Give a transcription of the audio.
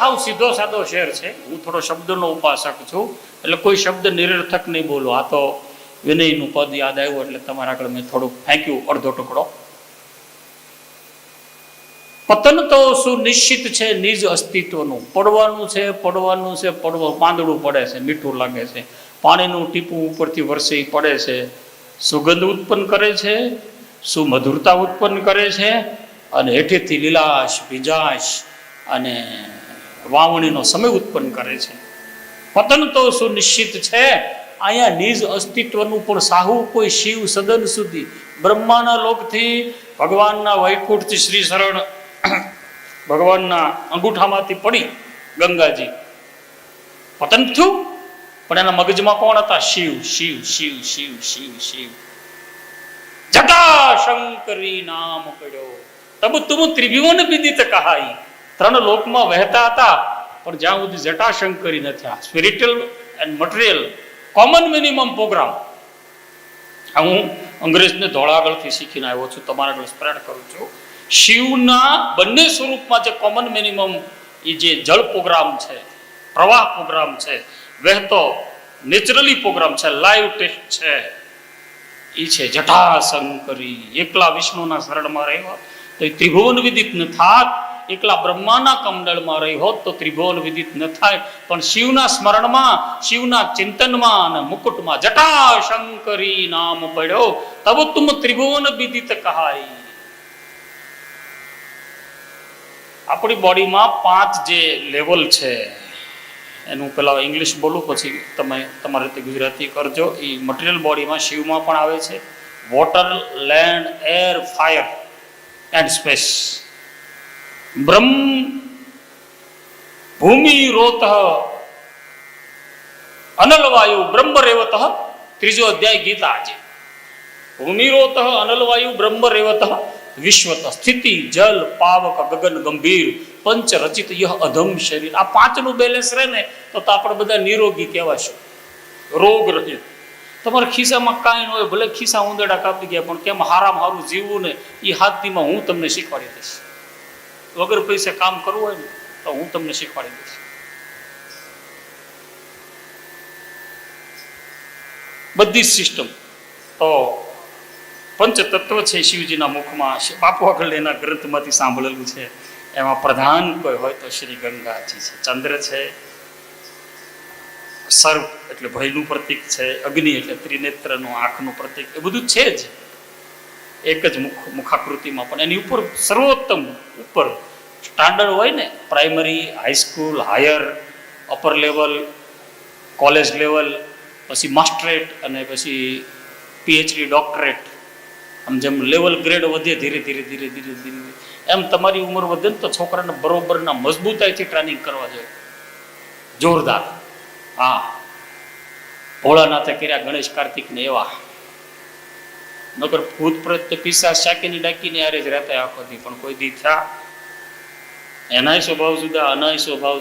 હાવ સીધો સાદો શેર છે. હું થોડો શબ્દનો ઉપાસક છું, એટલે કોઈ શબ્દ નિરર્થક નહીં બોલો. આ તો વિનયનું પદ યાદ આવ્યું એટલે તમારા આગળ મેં થોડુંક ફેંક્યું અડધો ટુકડો. પતન તો સુનિશ્ચિત છે નિજ અસ્તિત્વનું. પડવાનું છે, પડવાનું છે, પડવું. પાંદડું પડે છે, મીઠું લાગે છે, પાણીનું ટીપું ઉપરથી વરસે પડે છે, સુગંધ ઉત્પન્ન કરે છે, સુમધુરતા ઉત્પન્ન કરે છે, અને હેઠેથી લીલાશ, ભીજાશ અને વાવણીનો સમય ઉત્પન્ન કરે છે. પતન તો સુનિશ્ચિત છે. અહીંયા નિજ અસ્તિત્વનું પણ સાહુ કોઈ શિવ સદન સુધી, બ્રહ્માના લોકથી ભગવાનના વૈકુંઠથી શ્રી શરણ ભગવાનના અંગૂઠામાંથી પડી ગંગાજી પતન થયું. પણ એના મગજમાં કોણ હતા? શિવ, શિવ, શિવ, શિવ, શિવ, શિવ. જટાશંકરી નામ પડ્યો તબ તુમ ત્રિભુવન વિદિત કહાઈ. ત્રણ લોકમાં વહેતા હતા, પણ જ્યાં સુધી જટાશંકરી નથી. આ spiritual and material common minimum program. હું અંગ્રેજને ધોળા આગળથી શીખીને આવ્યો છું, તમારા આગળ સ્પ્રેડ કરું છું. શિવના બંને સ્વરૂપમાં જે કોમન મિનિમમ એ જે જળ પ્રોગ્રામ છે, પ્રવાહ પ્રોગ્રામ છે, વહેતો નેચરલી પ્રોગ્રામ છે, લાઈવ ટેસ્ટ છે, એ છે જટાશંકરી. એકલા વિષ્ણુના શરણમાં રહ્યો તો એ ત્રિભુવન વિદિત ન થાત. એકલા બ્રહ્માના કમંડળમાં રહી હોત તો ત્રિભુવન વિદિત ન થાય. પણ શિવના સ્મરણમાં, શિવના ચિંતનમાં અને મુકુટમાં જટાશંકરી નામ પડ્યો તબ તુમ ત્રિભુવન વિદિત કહાઈ. આપણી બોડીમાં 5 જે લેવલ છે, એનું પેલા ઇંગ્લિશ બોલું, પછી તમે તમારી રીતે ગુજરાતી કરજો. એ મટીરિયલ બોડીમાં શિવમાં પણ આવે છે. Water, land, air, fire and space. બ્રહ્મ ભૂમિ રોત અનલવાયુ બ્રહ્મ રેવત. ત્રીજો અધ્યાય ગીતા. આજે ભૂમિ રોત અનલવાયુ બ્રહ્મ રેવત વિશ્વત સ્થિતિ જલ પાવક ગગન ગંભીર પંચ રચિત યહ અધમ શરીર. આ 5નું બેલેન્સ રહે ને તો આપણે બધા નિરોગી કહેવાશું, રોગ રહિત. તમારા ખિસ્સામાં કાંઈ ન હોય, ભલે ખિસ્સા ઉંદરડા કાપી ગયા, પણ કેમ હારામ હારું જીવવું ને એ હાથીમાં હું તમને શીખવાડી દઈશ. વગર પૈસે કામ કરવું હોય ને તો હું તમને શીખવાડી દઈશ. બધી સિસ્ટમ. તો પંચતત્વ છે શિવજીના મુખમાં. બાપુ આગળ એના ગ્રંથમાંથી સાંભળેલું છે. એમાં પ્રધાન કોઈ હોય તો શ્રી ગંગાજી છે. ચંદ્ર છે, સર્પ એટલે ભયનું પ્રતીક છે, અગ્નિ એટલે ત્રિનેત્રનું આંખનું પ્રતીક, એ બધું છે જ એક જ મુખાકૃતિમાં. પણ એની ઉપર સર્વોત્તમ ઉપર સ્ટાન્ડર્ડ હોય ને, primary, high school, higher, upper level, college level, પછી માસ્ટરેટ અને પછી પીએચડી, ડોક્ટરેટ. આમ જેમ લેવલ ગ્રેડ વધે ધીરે ધીરે ધીરે ધીરે ધીરે એમ તમારી ઉંમર વધે ને તો છોકરાને બરોબરના મજબૂતાઈથી ટ્રેનિંગ કરવા જોઈએ, જોરદાર. હા, ભોળાનાથે કર્યા ગણેશ કાર્તિકને એવા. નગર ભૂત પ્રેત પિશાચ શાકીની ડાકીને યારે જ રહેતા આખો દી, પણ કોઈ દી થયા. એનાય સ્વભાવ જુદા, અનાય સ્વભાવ